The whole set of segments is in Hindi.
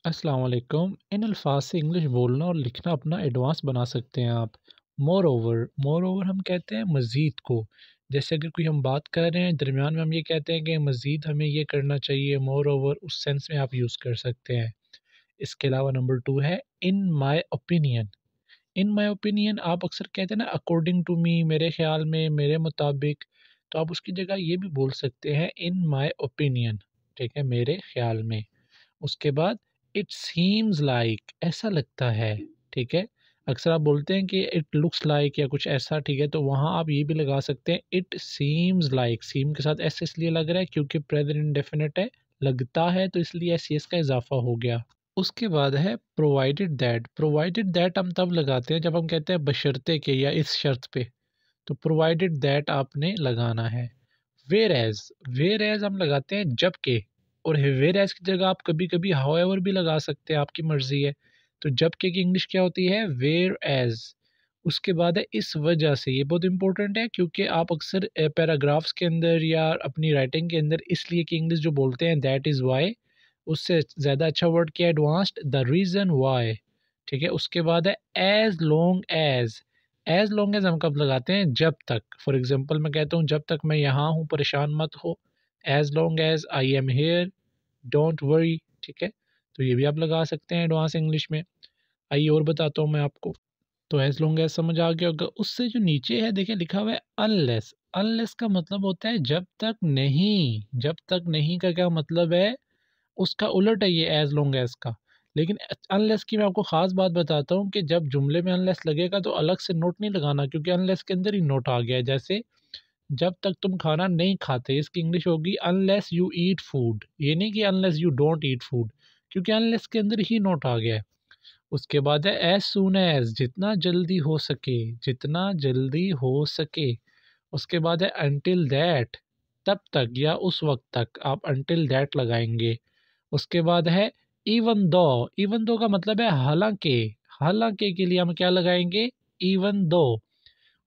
अस्सलाम वालेकुम। इन अल्फाज से इंग्लिश बोलना और लिखना अपना एडवांस बना सकते हैं आप। मोर ओवर हम कहते हैं मज़ीद को। जैसे अगर कोई हम बात कर रहे हैं दरमियान में हम ये कहते हैं कि मज़ीद हमें ये करना चाहिए, मोर ओवर उस सेंस में आप यूज़ कर सकते हैं। इसके अलावा नंबर 2 है in my opinion. In my opinion आप अक्सर कहते हैं ना अकॉर्डिंग टू मी, मेरे ख़्याल में, मेरे मुताबिक। तो आप उसकी जगह ये भी बोल सकते हैं इन माय ओपिनियन, ठीक है, मेरे ख़्याल में। उसके बाद इट सीम्स लाइक, ऐसा लगता है, ठीक है। अक्सर आप बोलते हैं कि इट लुक्स लाइक या कुछ ऐसा, ठीक है, तो वहाँ आप ये भी लगा सकते हैं इट सीम्स लाइक। सीम के साथ एस इसलिए लग रहा है क्योंकि प्रेजेंट इंडेफिनिट है, लगता है, तो इसलिए एस एस का इजाफा हो गया। उसके बाद है प्रोवाइडेड दैट। प्रोवाइडेड दैट हम तब लगाते हैं जब हम कहते हैं बशर्ते के या इस शर्त पे, तो प्रोवाइडेड दैट आपने लगाना है। वेयर एज हम लगाते हैं जबकि, और वेयर एज की जगह आप कभी कभी हाउएवर भी लगा सकते हैं, आपकी मर्जी है। तो जबकि की इंग्लिश क्या होती है? Whereas. उसके बाद है इस वजह से। ये बहुत इंपॉर्टेंट है क्योंकि आप अक्सर पैराग्राफ्स के अंदर या अपनी राइटिंग के अंदर इसलिए की इंग्लिश जो बोलते हैं दैट इज़ वाई, उससे ज़्यादा अच्छा वर्ड क्या है? एडवांस्ड, द रीज़न वाई, ठीक है। उसके बाद है as long as. As long as हम कब लगाते हैं? जब तक। फॉर एग्जांपल मैं कहता हूँ जब तक मैं यहाँ हूँ परेशान मत हो, as long as I am here, don't worry, ठीक है। तो ये भी आप लगा सकते हैं एडवांस इंग्लिश में। आइए और बताता हूँ मैं आपको। तो एज लॉन्ग एज समझ आ गया होगा। उससे जो नीचे है देखिए लिखा हुआ है अनलेस। अनलेस का मतलब होता है जब तक नहीं। जब तक नहीं का क्या मतलब है? उसका उलट है ये एज लॉन्ग एज का। लेकिन अनलेस की मैं आपको ख़ास बात बताता हूँ कि जब जुमले में अनलेस लगेगा तो अलग से नोट नहीं लगाना, क्योंकि अनलेस के अंदर ही नोट आ गया है। जैसे जब तक तुम खाना नहीं खाते, इसकी इंग्लिश होगी अनलेस यू ईट फूड। ये नहीं कि unless you don't eat food, क्योंकि अनलेस के अंदर ही नोट आ गया है। उसके बाद है एज सून एज, जितना जल्दी हो सके, जितना जल्दी हो सके। उसके बाद है अनटिल दैट, तब तक या उस वक्त तक आप अनटिल दैट लगाएंगे। उसके बाद है इवन दो। इवन दो का मतलब है हालांकि। हालांकि के लिए हम क्या लगाएंगे? Even though.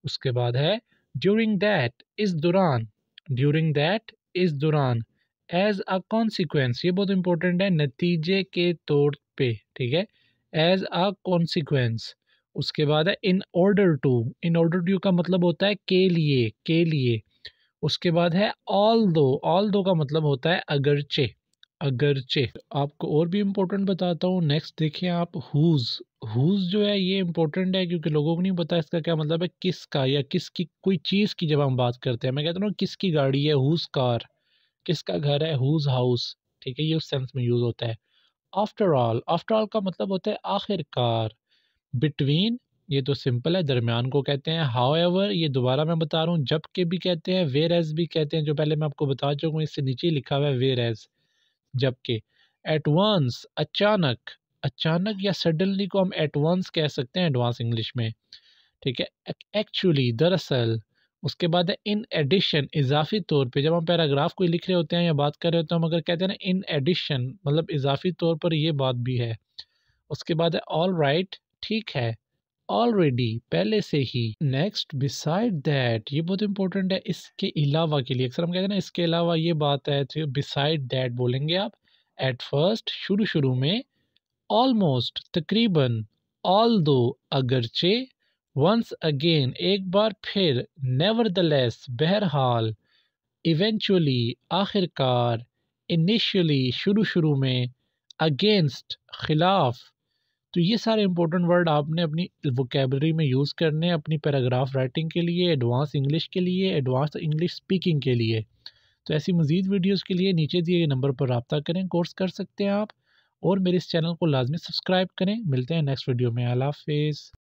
उसके बाद है ड्यूरिंग दैट, इस दौरान। ड्यूरिंग दैट, इस दौरान। एज अ कॉन्सिक्वेंस, ये बहुत इंपॉर्टेंट है, नतीजे के तौर पे, ठीक है। As a consequence. उसके बाद है in order to. In order to का मतलब होता है के लिए, के लिए। उसके बाद है ऑल दो का मतलब होता है अगरचे, अगरचे। आपको और भी इम्पोर्टेंट बताता हूँ। नेक्स्ट देखिए आप हुज जो है ये इम्पोर्टेंट है क्योंकि लोगों को नहीं पता इसका क्या मतलब है, किसका या किसकी, कोई चीज़ की जब हम बात करते हैं। मैं कहता हूँ किसकी गाड़ी है, हुज कार। किसका घर है, हुज हाउस, ठीक है, ये उस सेंस में यूज़ होता है। आफ्टर ऑल का मतलब होता है आखिरकार। बिटवीन, ये तो सिंपल है, दरमियान को कहते हैं। हाउएवर, ये दोबारा मैं बता रहा हूँ, जब के भी कहते हैं, वेयर एज भी कहते हैं, जो पहले मैं आपको बता चुका हूँ, इससे नीचे ही लिखा हुआ है वेयर एज, जबकि। एट वंस, अचानक। अचानक या सडनली को हम एट वंस कह सकते हैं एडवांस इंग्लिश में, ठीक है। एक्चुअली, दरअसल। उसके बाद है इन एडिशन, इजाफी तौर पे। जब हम पैराग्राफ कोई लिख रहे होते हैं या बात कर रहे होते हैं, हम अगर कहते हैं ना इन एडिशन, मतलब इजाफी तौर पर ये बात भी है। उसके बाद है ऑल राइट, ठीक है। ऑलरेडी, पहले से ही। नेक्स्ट बिसाइड दैट, ये बहुत इंपॉर्टेंट है, इसके अलावा के लिए। अक्सर हम कहते हैं ना इसके अलावा ये बात है, तो बिसाइड दैट बोलेंगे आप। एट फर्स्ट, शुरू शुरू में। ऑलमोस्ट, तकरीबन। ऑल दो, अगरचे। वंस अगेन, एक बार फिर। नेवरदलेस, बहरहाल। इवेंचुअली, आखिरकार। इनिशियली, शुरू शुरू में। अगेंस्ट, खिलाफ। तो ये सारे इंपॉर्टेंट वर्ड आपने अपनी वोकेबलरी में यूज़ करने हैं अपनी पैराग्राफ राइटिंग के लिए, एडवांस इंग्लिश के लिए, एडवांस इंग्लिश स्पीकिंग के लिए। तो ऐसी मज़ीद वीडियोस के लिए नीचे दिए गए नंबर पर रब्ता करें, कोर्स कर सकते हैं आप। और मेरे इस चैनल को लाजमी सब्सक्राइब करें। मिलते हैं नेक्स्ट वीडियो में। अल्लाह हाफिज़।